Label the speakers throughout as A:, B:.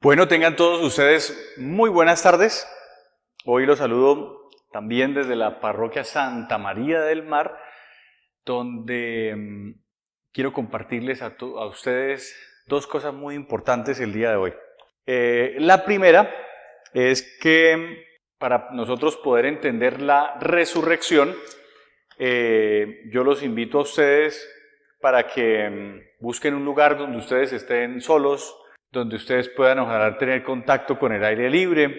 A: Bueno, tengan todos ustedes muy buenas tardes. Hoy los saludo también desde la parroquia Santa María del Mar, donde quiero compartirles a ustedes dos cosas muy importantes el día de hoy. La primera es que para nosotros poder entender la resurrección, yo los invito a ustedes para que busquen un lugar donde ustedes estén solos, donde ustedes puedan ojalá tener contacto con el aire libre,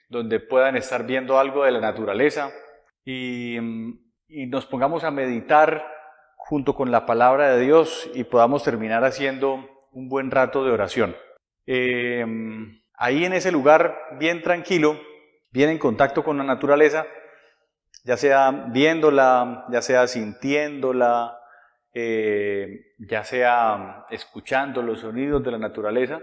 A: donde puedan estar viendo algo de la naturaleza y nos pongamos a meditar junto con la palabra de Dios y podamos terminar haciendo un buen rato de oración. Ahí en ese lugar, bien tranquilo, bien en contacto con la naturaleza, ya sea viéndola, ya sea sintiéndola, ya sea escuchando los sonidos de la naturaleza,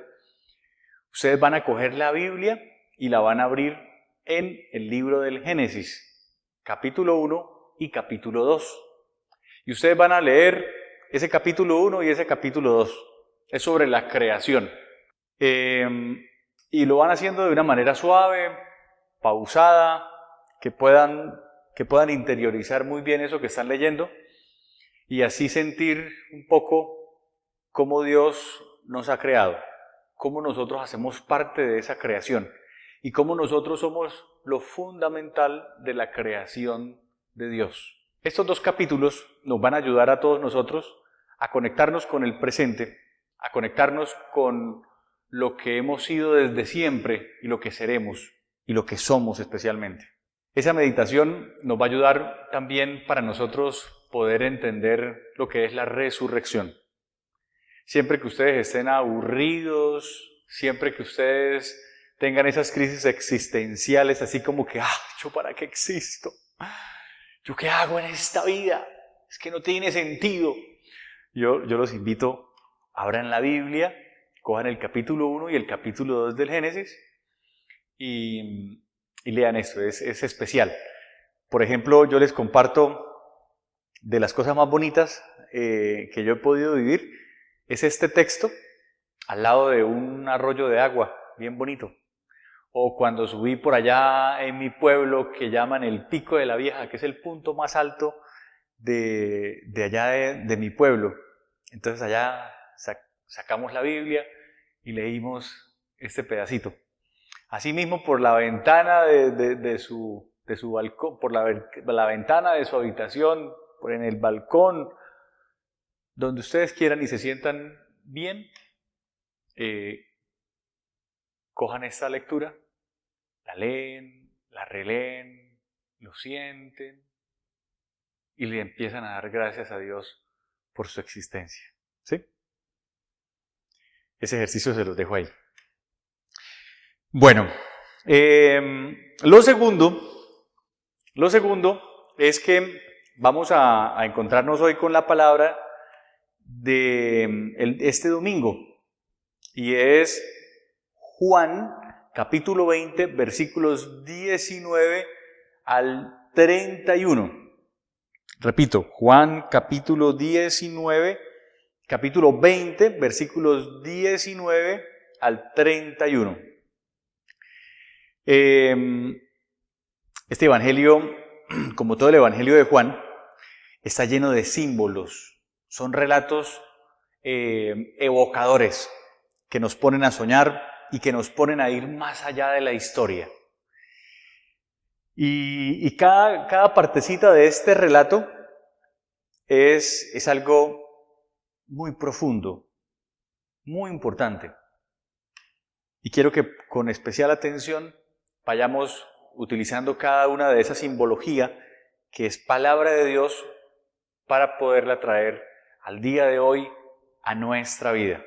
A: ustedes van a coger la Biblia y la van a abrir en el libro del Génesis, capítulo 1 y capítulo 2. Y ustedes van a leer ese capítulo 1 y ese capítulo 2. Es sobre la creación. Y lo van haciendo de una manera suave, pausada, que puedan interiorizar muy bien eso que están leyendo y así sentir un poco cómo Dios nos ha creado, cómo nosotros hacemos parte de esa creación y cómo nosotros somos lo fundamental de la creación de Dios. Estos dos capítulos nos van a ayudar a todos nosotros a conectarnos con el presente, a conectarnos con lo que hemos sido desde siempre y lo que seremos y lo que somos especialmente. Esa meditación nos va a ayudar también para nosotros poder entender lo que es la resurrección. Siempre que ustedes estén aburridos, siempre que ustedes tengan esas crisis existenciales, así como que, ¿yo para qué existo? ¿Yo qué hago en esta vida? Es que no tiene sentido. Yo los invito, abran la Biblia, cojan el capítulo 1 y el capítulo 2 del Génesis y lean esto, es especial. Por ejemplo, yo les comparto de las cosas más bonitas que yo he podido vivir, es este texto al lado de un arroyo de agua, bien bonito. O cuando subí por allá en mi pueblo, que llaman el Pico de la Vieja, que es el punto más alto de allá de mi pueblo. Entonces allá sacamos la Biblia y leímos este pedacito. Asimismo, por la ventana de su balcón, por la ventana de su habitación, en el balcón, donde ustedes quieran y se sientan bien, cojan esta lectura, la leen, la releen, lo sienten y le empiezan a dar gracias a Dios por su existencia. ¿Sí? Ese ejercicio se los dejo ahí. Bueno, lo segundo es que vamos a encontrarnos hoy con la palabra de este domingo y es Juan capítulo 20 versículos 19 al 31. Repito, Juan capítulo 20 versículos 19 al 31. Este evangelio, como todo el evangelio de Juan, está lleno de símbolos. Son relatos evocadores que nos ponen a soñar y que nos ponen a ir más allá de la historia. Y cada partecita de este relato es algo muy profundo, muy importante. Y quiero que con especial atención vayamos utilizando cada una de esa simbología que es palabra de Dios para poderla traer al día de hoy a nuestra vida.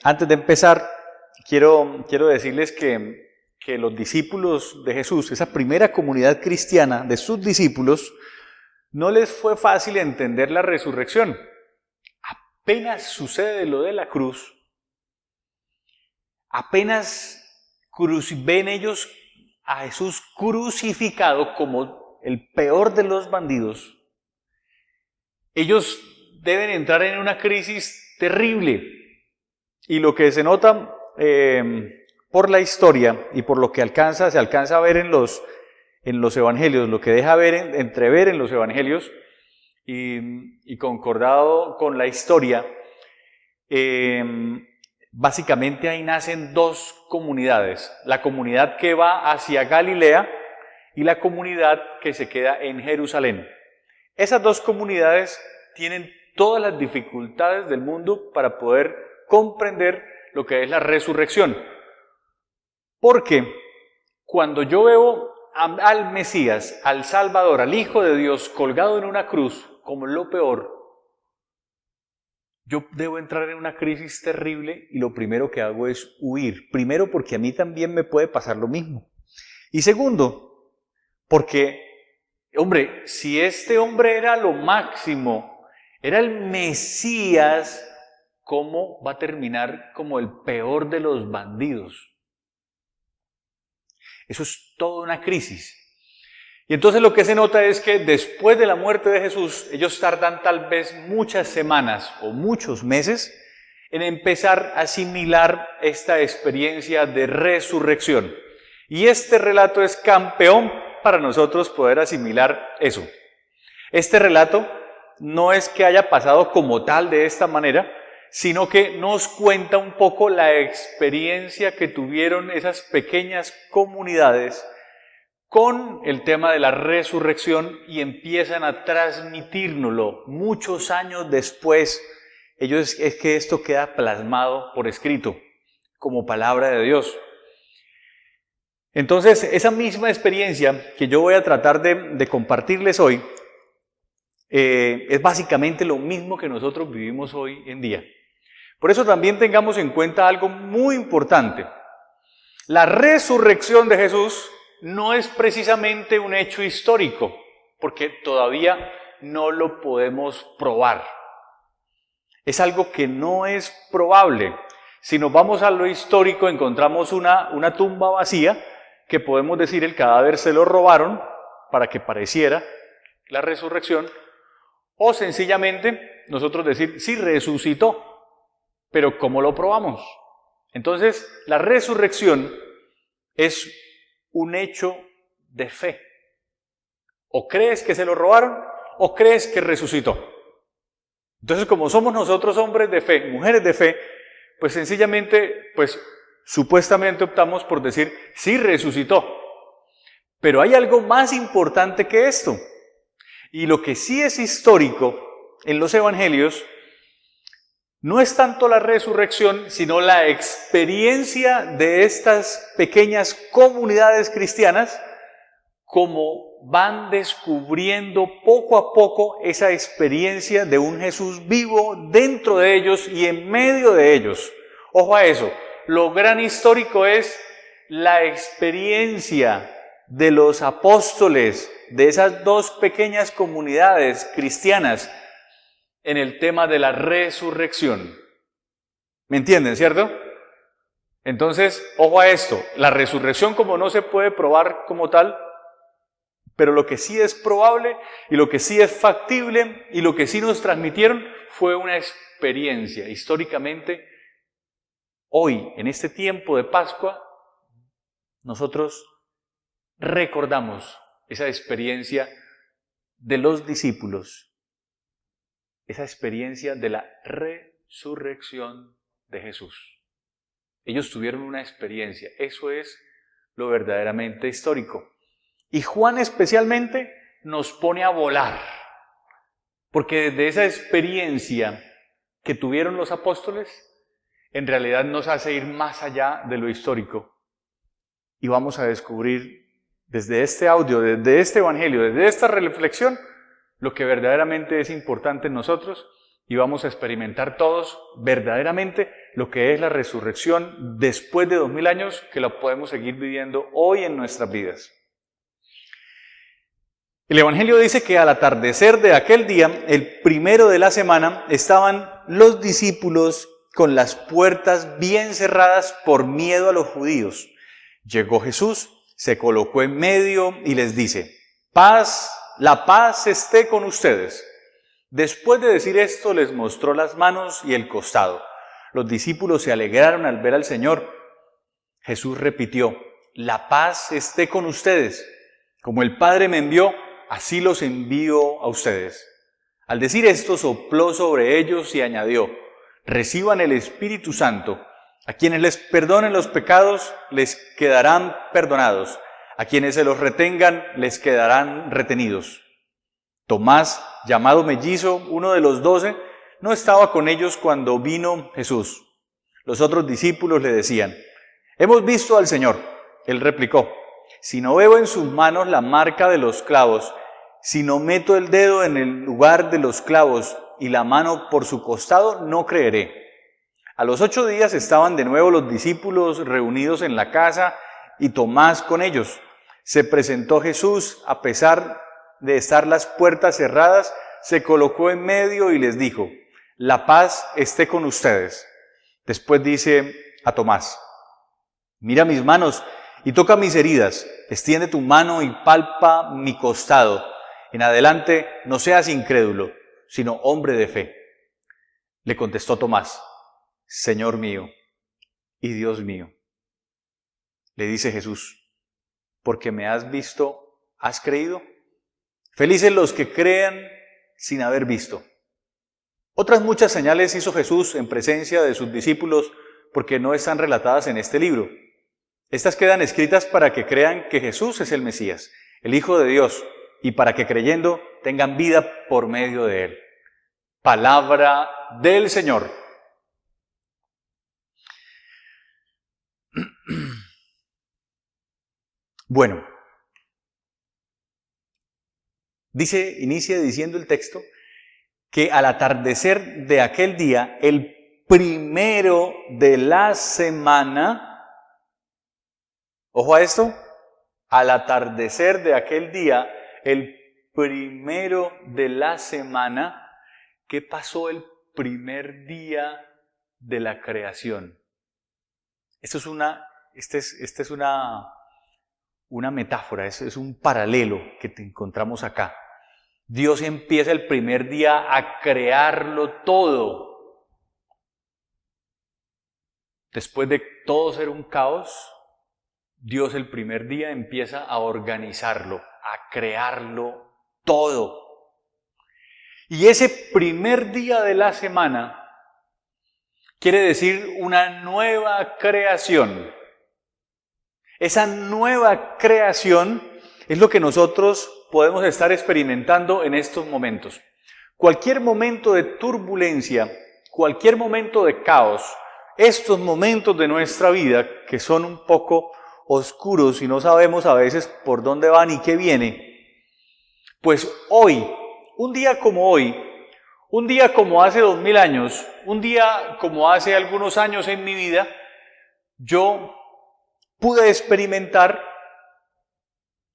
A: Antes de empezar, quiero decirles que los discípulos de Jesús, esa primera comunidad cristiana de sus discípulos, no les fue fácil entender la resurrección. Apenas sucede lo de la cruz, apenas ven ellos a Jesús crucificado como el peor de los bandidos, ellos deben entrar en una crisis terrible. Y lo que se nota por la historia y por lo que se alcanza a ver en los evangelios, lo que deja entrever en los evangelios y concordado con la historia, básicamente ahí nacen dos comunidades: la comunidad que va hacia Galilea y la comunidad que se queda en Jerusalén. Esas dos comunidades tienen todas las dificultades del mundo para poder comprender lo que es la resurrección. Porque cuando yo veo al Mesías, al Salvador, al Hijo de Dios colgado en una cruz como lo peor, yo debo entrar en una crisis terrible y lo primero que hago es huir. Primero, porque a mí también me puede pasar lo mismo. Y segundo, porque, hombre, si este hombre era lo máximo, era el Mesías, ¿cómo va a terminar como el peor de los bandidos? Eso es toda una crisis. Y entonces lo que se nota es que después de la muerte de Jesús, ellos tardan tal vez muchas semanas o muchos meses en empezar a asimilar esta experiencia de resurrección. Y este relato es campeón para nosotros poder asimilar eso. Este relato no es que haya pasado como tal de esta manera, sino que nos cuenta un poco la experiencia que tuvieron esas pequeñas comunidades con el tema de la resurrección y empiezan a transmitírnoslo muchos años después. Es que esto queda plasmado por escrito, como palabra de Dios. Entonces, esa misma experiencia que yo voy a tratar de compartirles hoy, es básicamente lo mismo que nosotros vivimos hoy en día. Por eso también tengamos en cuenta algo muy importante. La resurrección de Jesús no es precisamente un hecho histórico, porque todavía no lo podemos probar. Es algo que no es probable. Si nos vamos a lo histórico, encontramos una tumba vacía, que podemos decir el cadáver se lo robaron para que pareciera la resurrección, o sencillamente nosotros decir, sí, resucitó, pero ¿cómo lo probamos? Entonces, la resurrección es un hecho de fe. O crees que se lo robaron, o crees que resucitó. Entonces, como somos nosotros hombres de fe, mujeres de fe, pues sencillamente, supuestamente optamos por decir, sí, resucitó. Pero hay algo más importante que esto. Y lo que sí es histórico en los evangelios no es tanto la resurrección, sino la experiencia de estas pequeñas comunidades cristianas, como van descubriendo poco a poco esa experiencia de un Jesús vivo dentro de ellos y en medio de ellos. Ojo a eso, lo gran histórico es la experiencia de los apóstoles, de esas dos pequeñas comunidades cristianas, en el tema de la resurrección. ¿Me entienden, cierto? Entonces, ojo a esto, la resurrección como no se puede probar como tal, pero lo que sí es probable y lo que sí es factible y lo que sí nos transmitieron fue una experiencia. Históricamente, hoy, en este tiempo de Pascua, nosotros recordamos esa experiencia de los discípulos, esa experiencia de la resurrección de Jesús. Ellos tuvieron una experiencia, eso es lo verdaderamente histórico. Y Juan especialmente nos pone a volar, porque desde esa experiencia que tuvieron los apóstoles, en realidad nos hace ir más allá de lo histórico. Y vamos a descubrir desde este audio, desde este evangelio, desde esta reflexión, lo que verdaderamente es importante en nosotros, y vamos a experimentar todos verdaderamente lo que es la resurrección después de 2000 años, que lo podemos seguir viviendo hoy en nuestras vidas. El evangelio dice que al atardecer de aquel día, el primero de la semana, estaban los discípulos con las puertas bien cerradas por miedo a los judíos. Llegó Jesús, se colocó en medio y les dice, paz, la paz esté con ustedes. Después de decir esto, les mostró las manos y el costado. Los discípulos se alegraron al ver al Señor. Jesús repitió: la paz esté con ustedes. Como el Padre me envió, así los envío a ustedes. Al decir esto, sopló sobre ellos y añadió: reciban el Espíritu Santo. A quienes les perdonen los pecados, les quedarán perdonados. A quienes se los retengan, les quedarán retenidos. Tomás, llamado Mellizo, uno de los 12, no estaba con ellos cuando vino Jesús. Los otros discípulos le decían: hemos visto al Señor. Él replicó: si no veo en sus manos la marca de los clavos, si no meto el dedo en el lugar de los clavos y la mano por su costado, no creeré. A los 8 días estaban de nuevo los discípulos reunidos en la casa y Tomás con ellos. Se presentó Jesús, a pesar de estar las puertas cerradas, se colocó en medio y les dijo: la paz esté con ustedes. Después dice a Tomás: mira mis manos y toca mis heridas, extiende tu mano y palpa mi costado. En adelante no seas incrédulo, sino hombre de fe. Le contestó Tomás: Señor mío y Dios mío. Le dice Jesús: porque me has visto, ¿has creído? Felices los que crean sin haber visto. Otras muchas señales hizo Jesús en presencia de sus discípulos, porque no están relatadas en este libro. Estas quedan escritas para que crean que Jesús es el Mesías, el Hijo de Dios, y para que creyendo tengan vida por medio de él. Palabra del Señor. Bueno, inicia diciendo el texto que al atardecer de aquel día, el primero de la semana, ojo a esto, al atardecer de aquel día, el primero de la semana, ¿qué pasó el primer día de la creación? Esta es una metáfora, es un paralelo que te encontramos acá. Dios empieza el primer día a crearlo todo. Después de todo ser un caos, Dios el primer día empieza a organizarlo, a crearlo todo. Y ese primer día de la semana quiere decir una nueva creación. Esa nueva creación es lo que nosotros podemos estar experimentando en estos momentos. Cualquier momento de turbulencia, cualquier momento de caos, estos momentos de nuestra vida que son un poco oscuros y no sabemos a veces por dónde van y qué viene, pues hoy, un día como hoy, un día como hace 2000 años, un día como hace algunos años en mi vida, yo pude experimentar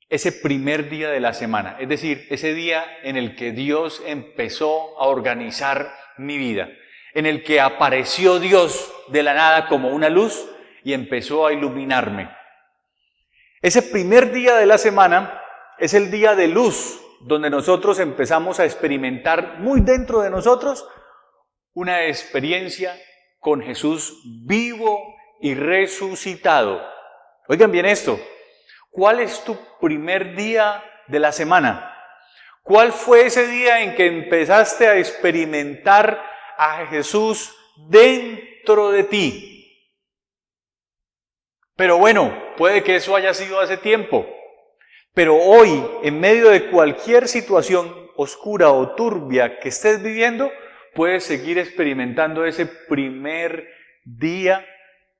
A: ese primer día de la semana, es decir, ese día en el que Dios empezó a organizar mi vida, en el que apareció Dios de la nada como una luz y empezó a iluminarme. Ese primer día de la semana es el día de luz, donde nosotros empezamos a experimentar muy dentro de nosotros una experiencia con Jesús vivo y resucitado. Oigan bien esto, ¿cuál es tu primer día de la semana? ¿Cuál fue ese día en que empezaste a experimentar a Jesús dentro de ti? Pero bueno, puede que eso haya sido hace tiempo. Pero hoy, en medio de cualquier situación oscura o turbia que estés viviendo, puedes seguir experimentando ese primer día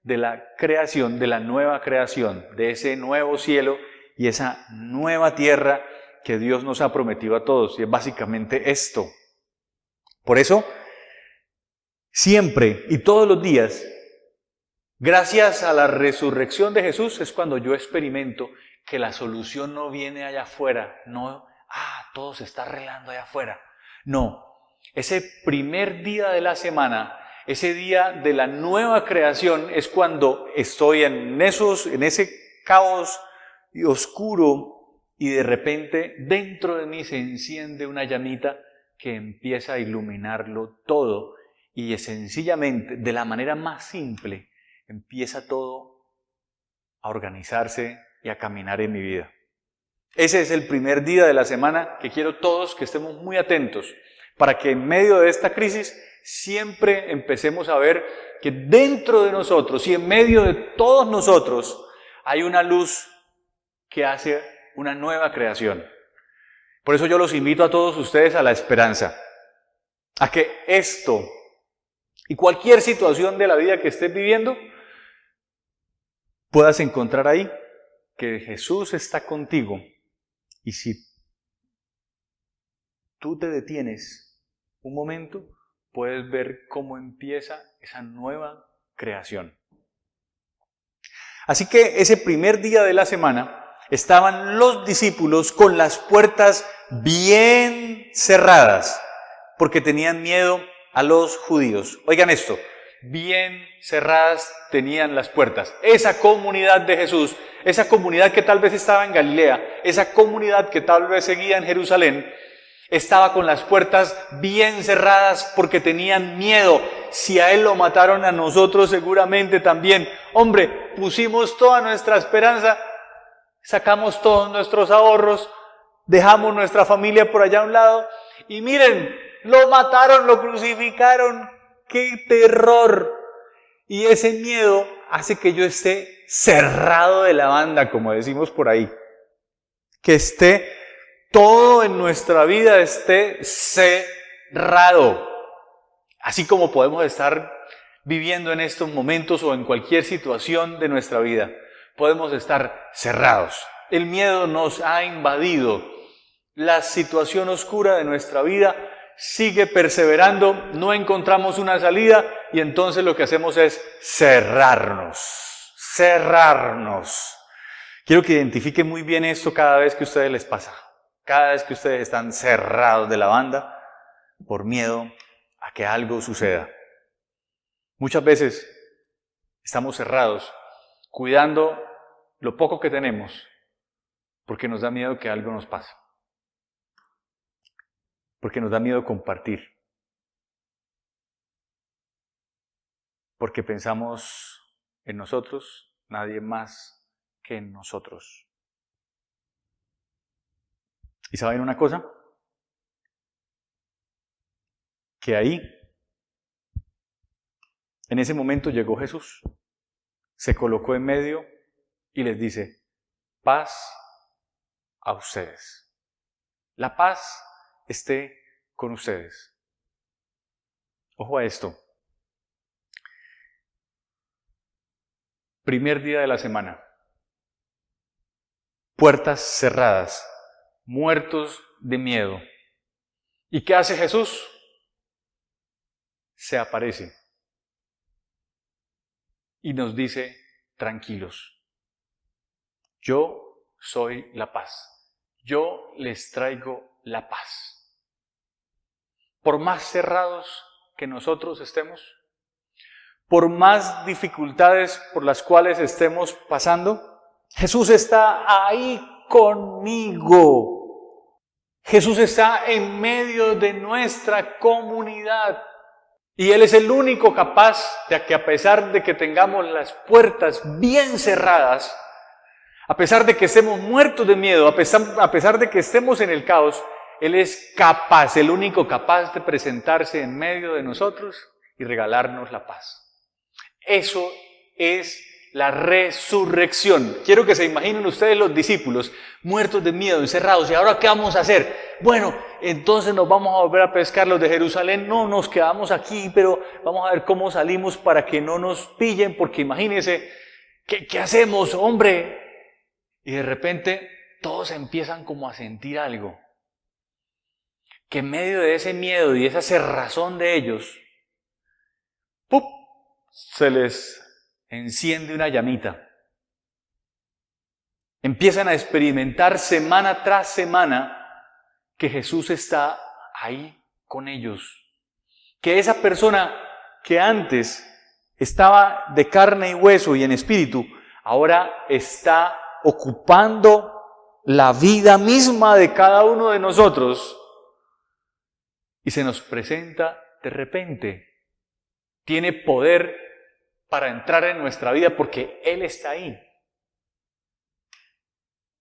A: de la creación, de la nueva creación, de ese nuevo cielo y esa nueva tierra que Dios nos ha prometido a todos. Y es básicamente esto. Por eso, siempre y todos los días, gracias a la resurrección de Jesús, es cuando yo experimento que la solución no viene allá afuera, no, todo se está arreglando allá afuera. No, ese primer día de la semana, ese día de la nueva creación es cuando estoy en ese caos oscuro y de repente dentro de mí se enciende una llamita que empieza a iluminarlo todo y sencillamente, de la manera más simple, empieza todo a organizarse y a caminar en mi vida. Ese es el primer día de la semana que quiero todos que estemos muy atentos para que en medio de esta crisis siempre empecemos a ver que dentro de nosotros y en medio de todos nosotros hay una luz que hace una nueva creación. Por eso yo los invito a todos ustedes a la esperanza, a que esto y cualquier situación de la vida que estés viviendo puedas encontrar ahí que Jesús está contigo. Y si tú te detienes un momento, puedes ver cómo empieza esa nueva creación. Así que ese primer día de la semana estaban los discípulos con las puertas bien cerradas, porque tenían miedo a los judíos. Oigan esto, bien cerradas tenían las puertas. Esa comunidad de Jesús, esa comunidad que tal vez estaba en Galilea, esa comunidad que tal vez seguía en Jerusalén, estaba con las puertas bien cerradas porque tenían miedo. Si a él lo mataron, a nosotros seguramente también. Hombre, pusimos toda nuestra esperanza, sacamos todos nuestros ahorros, dejamos nuestra familia por allá a un lado y miren, lo mataron, lo crucificaron. ¡Qué terror! Y ese miedo hace que yo esté cerrado de la banda, como decimos por ahí. Que esté todo en nuestra vida esté cerrado. Así como podemos estar viviendo en estos momentos o en cualquier situación de nuestra vida. Podemos estar cerrados. El miedo nos ha invadido. La situación oscura de nuestra vida sigue perseverando, no encontramos una salida y entonces lo que hacemos es cerrarnos. Quiero que identifiquen muy bien esto cada vez que a ustedes les pasa. Cada vez que ustedes están cerrados de la banda por miedo a que algo suceda. Muchas veces estamos cerrados cuidando lo poco que tenemos porque nos da miedo que algo nos pase. Porque nos da miedo compartir. Porque pensamos en nosotros, nadie más que en nosotros. ¿Y saben una cosa? Que ahí, en ese momento llegó Jesús, se colocó en medio y les dice, paz a ustedes. La paz esté con ustedes. Ojo a esto. Primer día de la semana. Puertas cerradas. Muertos de miedo. ¿Y qué hace Jesús? Se aparece. Y nos dice, tranquilos. Yo soy la paz. Yo les traigo la paz. Por más cerrados que nosotros estemos, por más dificultades por las cuales estemos pasando, Jesús está ahí conmigo. Jesús está en medio de nuestra comunidad. Y Él es el único capaz de que a pesar de que tengamos las puertas bien cerradas, a pesar de que estemos muertos de miedo, a pesar de que estemos en el caos, Él es capaz, el único capaz de presentarse en medio de nosotros y regalarnos la paz. Eso es la resurrección. Quiero que se imaginen ustedes los discípulos muertos de miedo, encerrados. ¿Y ahora qué vamos a hacer? Bueno, entonces nos vamos a volver a pescar los de Jerusalén. No, nos quedamos aquí, pero vamos a ver cómo salimos para que no nos pillen, porque imagínense, ¿qué hacemos, hombre? Y de repente todos empiezan como a sentir algo. Que en medio de ese miedo y esa cerrazón de ellos, ¡pup!, se les enciende una llamita. Empiezan a experimentar semana tras semana que Jesús está ahí con ellos. Que esa persona que antes estaba de carne y hueso y en espíritu, ahora está ocupando la vida misma de cada uno de nosotros y se nos presenta de repente tiene poder para entrar en nuestra vida porque Él está ahí.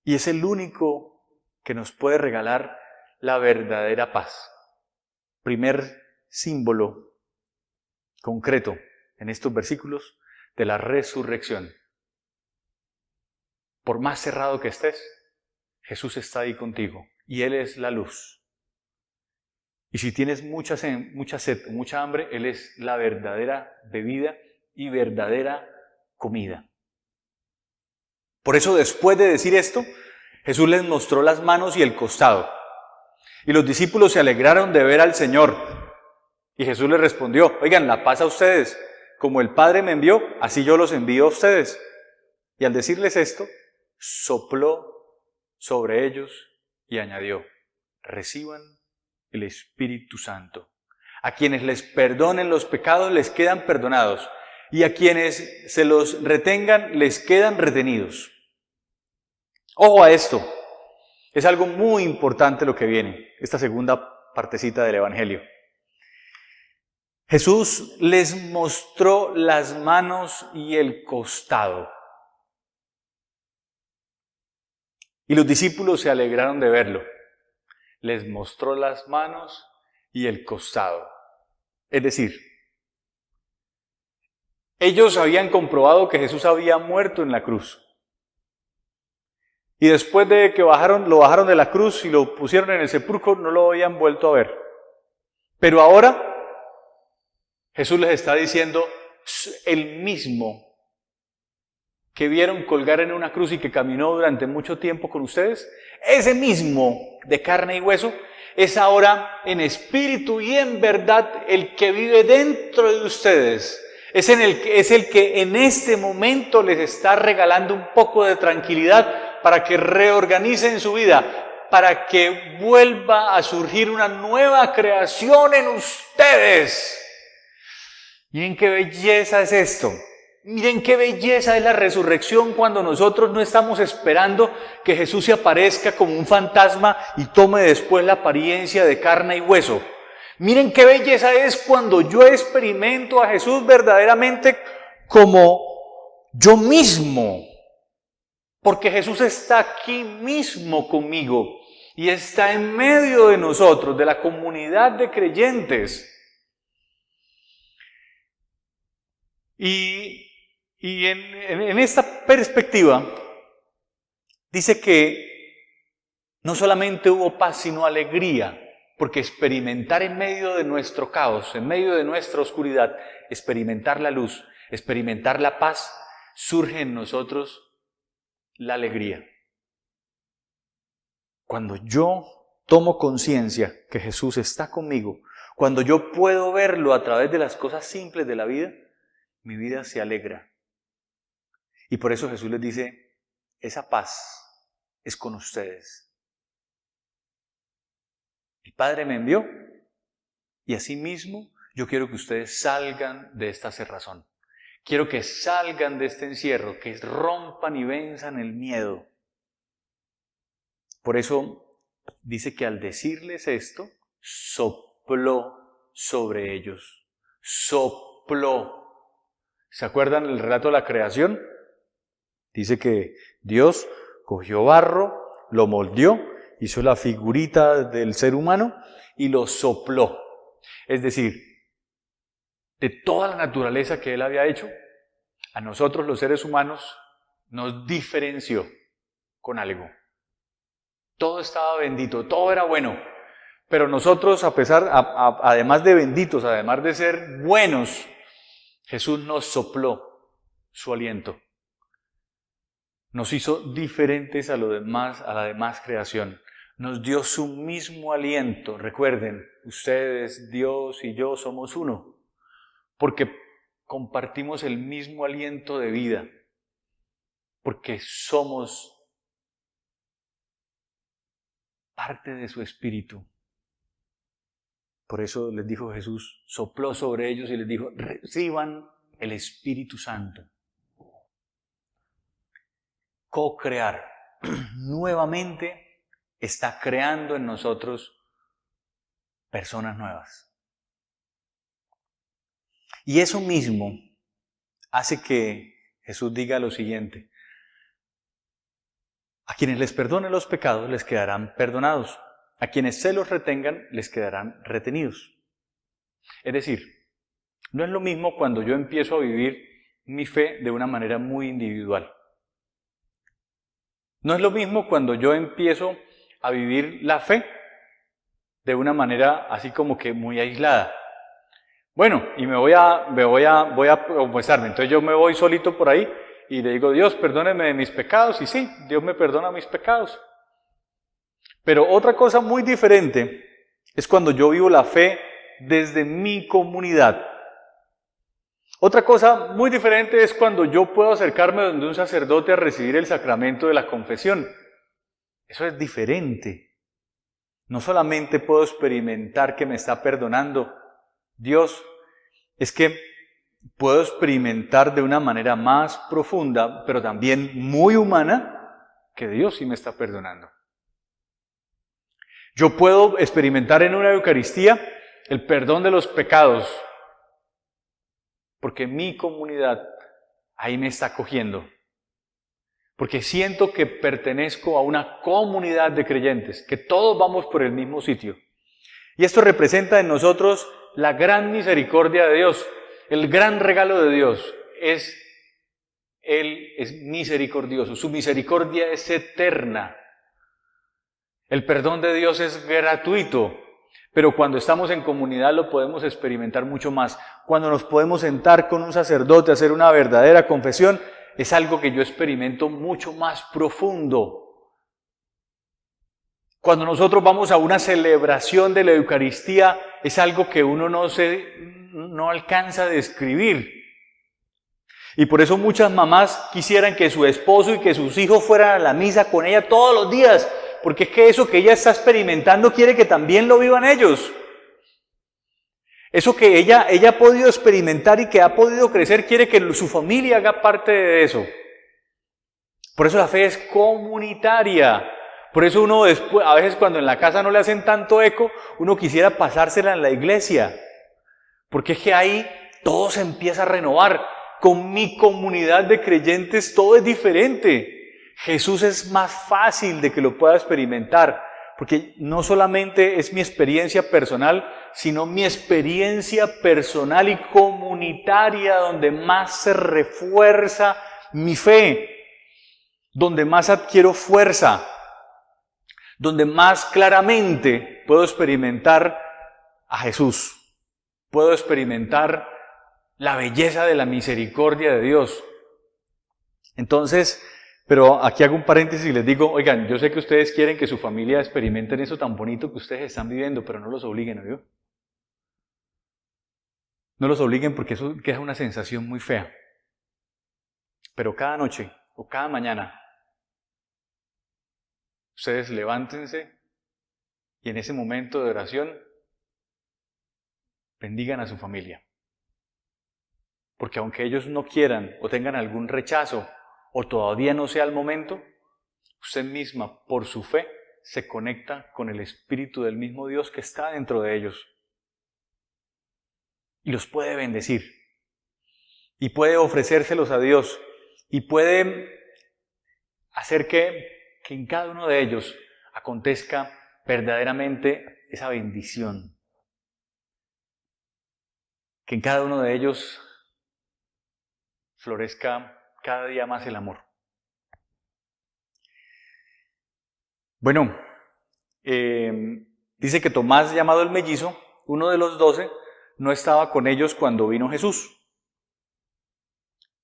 A: Y es el único que nos puede regalar la verdadera paz. Primer símbolo concreto en estos versículos de la resurrección. Por más cerrado que estés, Jesús está ahí contigo y Él es la luz. Y si tienes mucha sed, mucha hambre, Él es la verdadera bebida y verdadera comida. Por eso, después de decir esto, Jesús les mostró las manos y el costado. Y los discípulos se alegraron de ver al Señor. Y Jesús les respondió: oigan, la paz a ustedes. Como el Padre me envió, así yo los envío a ustedes. Y al decirles esto, sopló sobre ellos y añadió: reciban el Espíritu Santo. A quienes les perdonen los pecados les quedan perdonados, y a quienes se los retengan les quedan retenidos. Ojo a esto, es algo muy importante lo que viene, esta segunda partecita del Evangelio. Jesús les mostró las manos y el costado. Y los discípulos se alegraron de verlo. Les mostró las manos y el costado. Es decir, ellos habían comprobado que Jesús había muerto en la cruz. Y después de que lo bajaron de la cruz y lo pusieron en el sepulcro, no lo habían vuelto a ver. Pero ahora Jesús les está diciendo: el mismo que vieron colgar en una cruz y que caminó durante mucho tiempo con ustedes, ese mismo de carne y hueso, es ahora en espíritu y en verdad el que vive dentro de ustedes. Es el que en este momento les está regalando un poco de tranquilidad para que reorganicen su vida, para que vuelva a surgir una nueva creación en ustedes. Miren qué belleza es esto. Miren qué belleza es la resurrección cuando nosotros no estamos esperando que Jesús se aparezca como un fantasma y tome después la apariencia de carne y hueso. Miren qué belleza es cuando yo experimento a Jesús verdaderamente como yo mismo. Porque Jesús está aquí mismo conmigo y está en medio de nosotros, de la comunidad de creyentes. Y en esta perspectiva, dice que no solamente hubo paz, sino alegría, porque experimentar en medio de nuestro caos, en medio de nuestra oscuridad, experimentar la luz, experimentar la paz, surge en nosotros la alegría. Cuando yo tomo conciencia que Jesús está conmigo, cuando yo puedo verlo a través de las cosas simples de la vida, mi vida se alegra. Y por eso Jesús les dice: esa paz es con ustedes. Mi Padre me envió y asimismo yo quiero que ustedes salgan de esta cerrazón. Quiero que salgan de este encierro, que rompan y venzan el miedo. Por eso dice que al decirles esto, sopló sobre ellos. Sopló. ¿Se acuerdan el relato de la creación? Dice que Dios cogió barro, lo moldeó, hizo la figurita del ser humano y lo sopló. Es decir, de toda la naturaleza que Él había hecho, a nosotros los seres humanos nos diferenció con algo. Todo estaba bendito, todo era bueno. Pero nosotros, además de benditos, además de ser buenos, Jesús nos sopló su aliento. Nos hizo diferentes a la demás creación. Nos dio su mismo aliento. Recuerden, ustedes, Dios y yo somos uno. Porque compartimos el mismo aliento de vida. Porque somos parte de su espíritu. Por eso les dijo Jesús, sopló sobre ellos y les dijo: reciban el Espíritu Santo. Co-crear. Nuevamente está creando en nosotros personas nuevas. Y eso mismo hace que Jesús diga lo siguiente: a quienes les perdone los pecados les quedarán perdonados, a quienes se los retengan les quedarán retenidos. Es decir, no es lo mismo cuando yo empiezo a vivir mi fe de una manera muy individual. No es lo mismo cuando yo empiezo a vivir la fe de una manera así como que muy aislada. Bueno, y voy a confesarme. Entonces yo me voy solito por ahí y le digo: Dios, perdóneme de mis pecados. Y sí, Dios me perdona mis pecados. Pero otra cosa muy diferente es cuando yo vivo la fe desde mi comunidad. Otra cosa muy diferente es cuando yo puedo acercarme donde un sacerdote a recibir el sacramento de la confesión. Eso es diferente. No solamente puedo experimentar que me está perdonando Dios, es que puedo experimentar de una manera más profunda, pero también muy humana, que Dios sí me está perdonando. Yo puedo experimentar en una Eucaristía el perdón de los pecados, porque mi comunidad ahí me está acogiendo. Porque siento que pertenezco a una comunidad de creyentes, que todos vamos por el mismo sitio. Y esto representa en nosotros la gran misericordia de Dios, el gran regalo de Dios. Él es misericordioso, su misericordia es eterna. El perdón de Dios es gratuito, pero cuando estamos en comunidad lo podemos experimentar mucho más. Cuando nos podemos sentar con un sacerdote a hacer una verdadera confesión, es algo que yo experimento mucho más profundo. Cuando nosotros vamos a una celebración de la Eucaristía, es algo que uno no alcanza a describir. Y por eso muchas mamás quisieran que su esposo y que sus hijos fueran a la misa con ella todos los días, porque es que eso que ella está experimentando quiere que también lo vivan ellos. Eso que ella ha podido experimentar y que ha podido crecer, quiere que su familia haga parte de eso. Por eso la fe es comunitaria. Por eso uno después, a veces cuando en la casa no le hacen tanto eco, uno quisiera pasársela en la iglesia. Porque es que ahí todo se empieza a renovar. Con mi comunidad de creyentes todo es diferente. Jesús es más fácil de que lo pueda experimentar. Porque no solamente es mi experiencia personal, sino mi experiencia personal y comunitaria donde más se refuerza mi fe, donde más adquiero fuerza, donde más claramente puedo experimentar a Jesús, puedo experimentar la belleza de la misericordia de Dios. Entonces, pero aquí hago un paréntesis y les digo: oigan, yo sé que ustedes quieren que su familia experimenten eso tan bonito que ustedes están viviendo, pero no los obliguen, ¿no? No los obliguen porque eso queda una sensación muy fea. Pero cada noche o cada mañana, ustedes levántense y en ese momento de oración bendigan a su familia. Porque aunque ellos no quieran o tengan algún rechazo o todavía no sea el momento, usted misma, por su fe, se conecta con el Espíritu del mismo Dios que está dentro de ellos. Y los puede bendecir. Y puede ofrecérselos a Dios. Y puede hacer que en cada uno de ellos acontezca verdaderamente esa bendición. Que en cada uno de ellos florezca cada día más el amor. Bueno, dice que Tomás, llamado el mellizo, uno de los 12, no estaba con ellos cuando vino Jesús.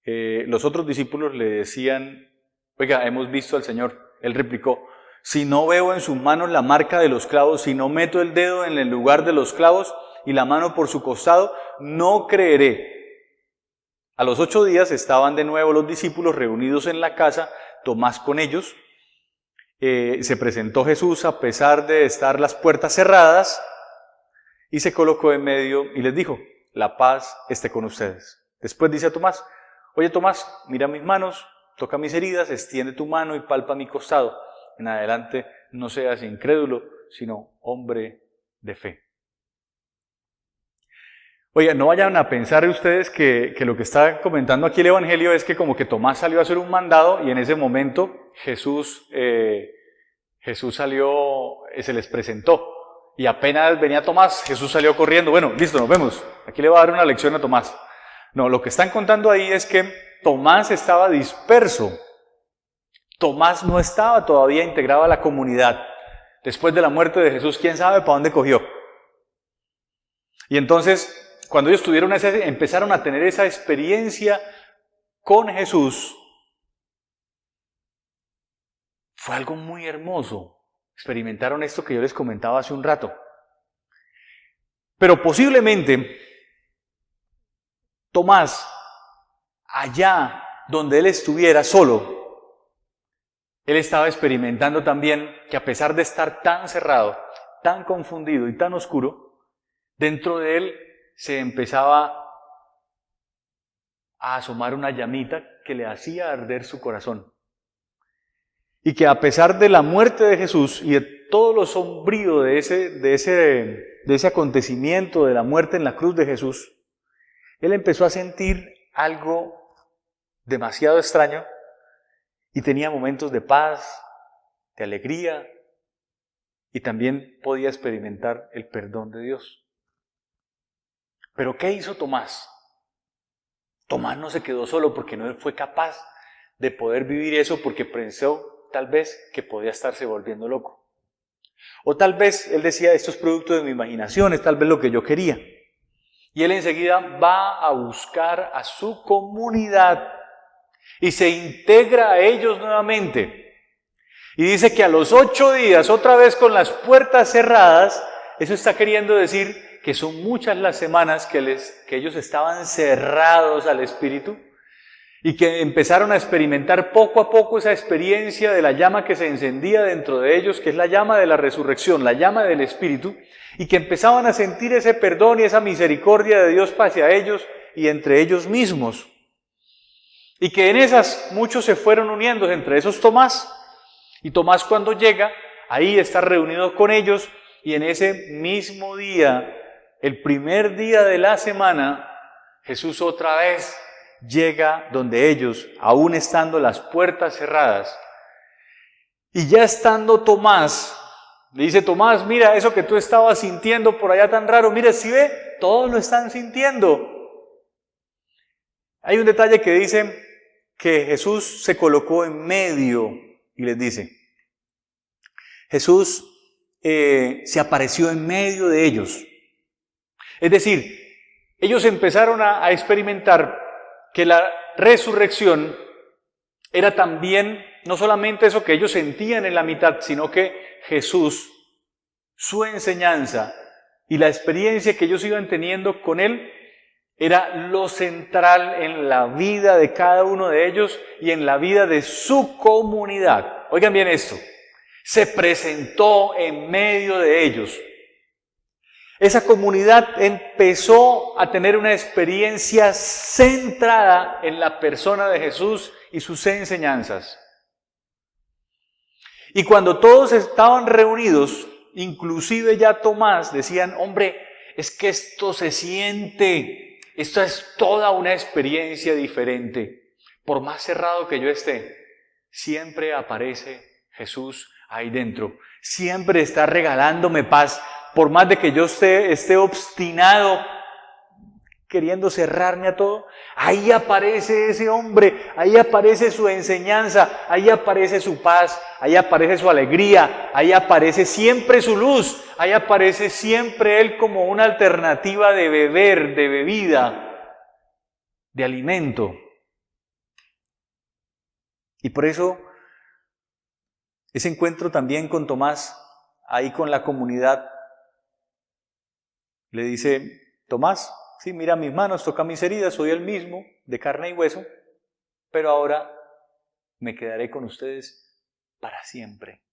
A: Los otros discípulos le decían: oiga, hemos visto al Señor. Él replicó: si no veo en sus manos la marca de los clavos, si no meto el dedo en el lugar de los clavos y la mano por su costado, no creeré. A los 8 días estaban de nuevo los discípulos reunidos en la casa, Tomás con ellos. Se presentó Jesús a pesar de estar las puertas cerradas y se colocó en medio y les dijo: la paz esté con ustedes. Después dice a Tomás: oye Tomás, mira mis manos, toca mis heridas, extiende tu mano y palpa mi costado. En adelante no seas incrédulo, sino hombre de fe. Oiga, no vayan a pensar ustedes que lo que está comentando aquí el Evangelio es que como que Tomás salió a hacer un mandado y en ese momento Jesús salió, se les presentó. Y apenas venía Tomás, Jesús salió corriendo. Bueno, listo, nos vemos. Aquí le va a dar una lección a Tomás. No, lo que están contando ahí es que Tomás estaba disperso. Tomás no estaba todavía integrado a la comunidad. Después de la muerte de Jesús, quién sabe para dónde cogió. Y entonces, cuando ellos empezaron a tener esa experiencia con Jesús, fue algo muy hermoso. Experimentaron esto que yo les comentaba hace un rato. Pero posiblemente Tomás, allá donde él estuviera solo, él estaba experimentando también que a pesar de estar tan cerrado, tan confundido y tan oscuro, dentro de él se empezaba a asomar una llamita que le hacía arder su corazón. Y que a pesar de la muerte de Jesús y de todo lo sombrío de ese acontecimiento de la muerte en la cruz de Jesús, él empezó a sentir algo demasiado extraño y tenía momentos de paz, de alegría y también podía experimentar el perdón de Dios. Pero ¿qué hizo Tomás? Tomás no se quedó solo porque no fue capaz de poder vivir eso porque pensó tal vez que podía estarse volviendo loco. O tal vez él decía, esto es producto de mi imaginación, es tal vez lo que yo quería. Y él enseguida va a buscar a su comunidad y se integra a ellos nuevamente. Y dice que a los 8 días, otra vez con las puertas cerradas, eso está queriendo decir que son muchas las semanas que ellos estaban cerrados al Espíritu y que empezaron a experimentar poco a poco esa experiencia de la llama que se encendía dentro de ellos, que es la llama de la resurrección, la llama del Espíritu, y que empezaban a sentir ese perdón y esa misericordia de Dios hacia ellos y entre ellos mismos. Y que en esas muchos se fueron uniendo, entre esos Tomás. Y Tomás cuando llega, ahí está reunido con ellos y en ese mismo día, el primer día de la semana, Jesús otra vez llega donde ellos, aún estando las puertas cerradas. Y ya estando Tomás, le dice, Tomás, mira eso que tú estabas sintiendo por allá tan raro, mira, si ve, todos lo están sintiendo. Hay un detalle que dice que Jesús se colocó en medio y les dice, Jesús se apareció en medio de ellos. Es decir, ellos empezaron a experimentar que la resurrección era también no solamente eso que ellos sentían en la mitad, sino que Jesús, su enseñanza y la experiencia que ellos iban teniendo con Él, era lo central en la vida de cada uno de ellos y en la vida de su comunidad. Oigan bien esto, se presentó en medio de ellos. Esa comunidad empezó a tener una experiencia centrada en la persona de Jesús y sus enseñanzas. Y cuando todos estaban reunidos, inclusive ya Tomás, decían, hombre, es que esto se siente, esto es toda una experiencia diferente. Por más cerrado que yo esté, siempre aparece Jesús ahí dentro. Siempre está regalándome paz. Por más de que yo esté obstinado, queriendo cerrarme a todo, ahí aparece ese hombre, ahí aparece su enseñanza, ahí aparece su paz, ahí aparece su alegría, ahí aparece siempre su luz, ahí aparece siempre Él como una alternativa de beber, de bebida, de alimento. Y por eso, ese encuentro también con Tomás, ahí con la comunidad, le dice, Tomás, sí, mira mis manos, toca mis heridas, soy el mismo, de carne y hueso, pero ahora me quedaré con ustedes para siempre.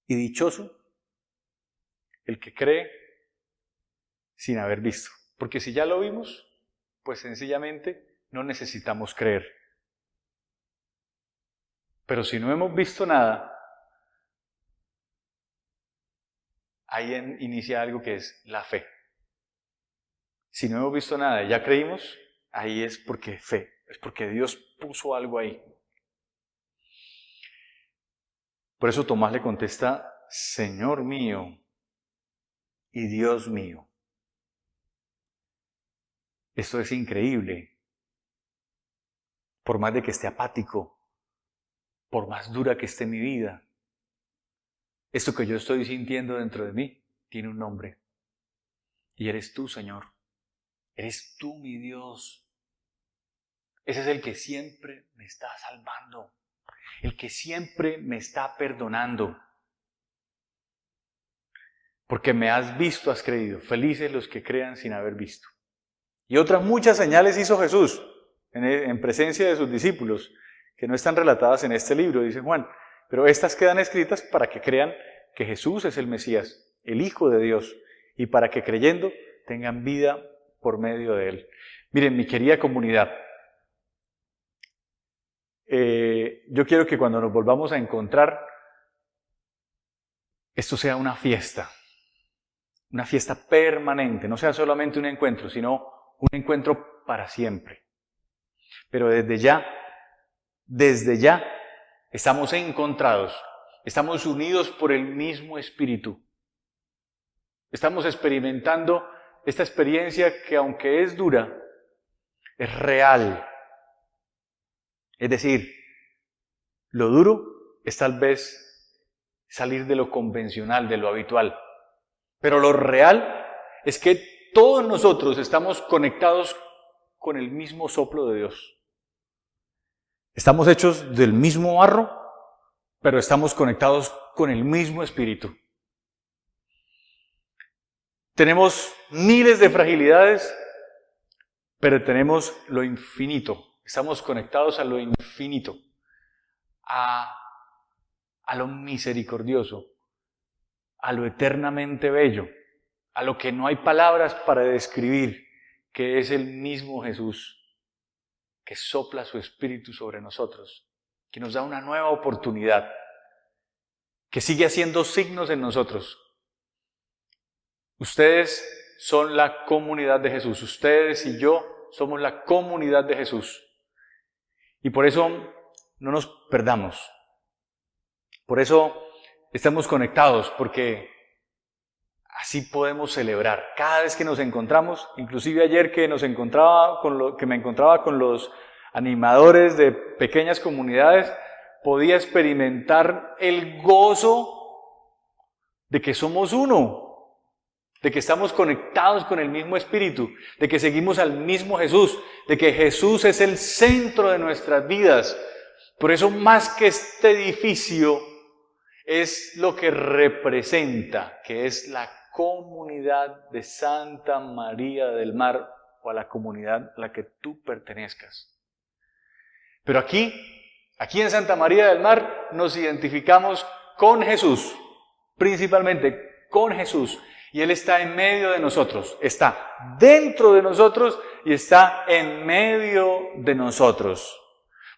A: Y dichoso el que cree sin haber visto, porque si ya lo vimos, pues sencillamente no necesitamos creer. Pero si no hemos visto nada, ahí inicia algo que es la fe. Si no hemos visto nada y ya creímos, ahí es porque fe, es porque Dios puso algo ahí. Por eso Tomás le contesta, Señor mío y Dios mío. Esto es increíble. Por más de que esté apático, por más dura que esté mi vida, esto que yo estoy sintiendo dentro de mí tiene un nombre. Y eres tú, Señor. Eres tú, mi Dios. Ese es el que siempre me está salvando. El que siempre me está perdonando. Porque me has visto, has creído. Felices los que crean sin haber visto. Y otras muchas señales hizo Jesús en presencia de sus discípulos, que no están relatadas en este libro, dice Juan. Pero estas quedan escritas para que crean que Jesús es el Mesías, el Hijo de Dios, y para que creyendo tengan vida por medio de Él. Miren, mi querida comunidad, yo quiero que cuando nos volvamos a encontrar, esto sea una fiesta permanente, no sea solamente un encuentro, sino un encuentro para siempre. Pero desde ya, estamos encontrados, estamos unidos por el mismo Espíritu. Estamos experimentando esta experiencia que, aunque es dura, es real. Es decir, lo duro es tal vez salir de lo convencional, de lo habitual. Pero lo real es que todos nosotros estamos conectados con el mismo soplo de Dios. Estamos hechos del mismo barro, pero estamos conectados con el mismo Espíritu. Tenemos miles de fragilidades, pero tenemos lo infinito. Estamos conectados a lo infinito, a lo misericordioso, a lo eternamente bello, a lo que no hay palabras para describir, que es el mismo Jesús, que sopla su Espíritu sobre nosotros, que nos da una nueva oportunidad, que sigue haciendo signos en nosotros. Ustedes son la comunidad de Jesús, ustedes y yo somos la comunidad de Jesús. Y por eso no nos perdamos. Por eso estamos conectados, porque así podemos celebrar. Cada vez que nos encontramos, inclusive ayer que me encontraba con los animadores de pequeñas comunidades, podía experimentar el gozo de que somos uno, de que estamos conectados con el mismo Espíritu, de que seguimos al mismo Jesús, de que Jesús es el centro de nuestras vidas. Por eso, más que este edificio, es lo que representa, que es la comunidad de Santa María del Mar, o a la comunidad a la que tú pertenezcas. Pero aquí en Santa María del Mar, nos identificamos con Jesús, principalmente con Jesús. Y Él está en medio de nosotros, está dentro de nosotros y está en medio de nosotros.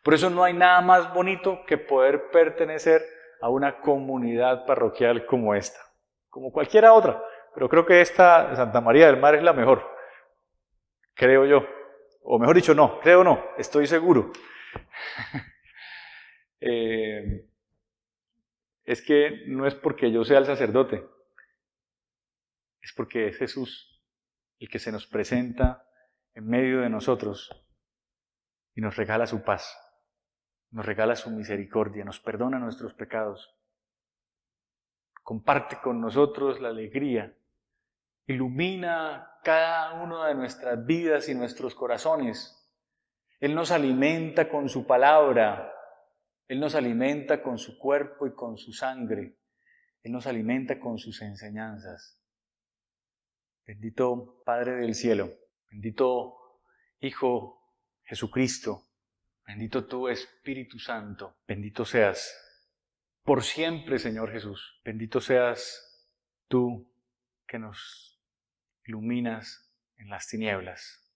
A: Por eso no hay nada más bonito que poder pertenecer a una comunidad parroquial como esta, como cualquiera otra. Pero creo que esta, Santa María del Mar, es la mejor, creo yo. O mejor dicho, no, creo no, estoy seguro. Es que no es porque yo sea el sacerdote, es porque es Jesús el que se nos presenta en medio de nosotros y nos regala su paz, nos regala su misericordia, nos perdona nuestros pecados, comparte con nosotros la alegría, ilumina cada una de nuestras vidas y nuestros corazones. Él nos alimenta con su palabra, Él nos alimenta con su cuerpo y con su sangre, Él nos alimenta con sus enseñanzas. Bendito Padre del cielo, bendito Hijo Jesucristo, bendito tú Espíritu Santo, bendito seas por siempre, Señor Jesús. Bendito seas tú que nos iluminas en las tinieblas.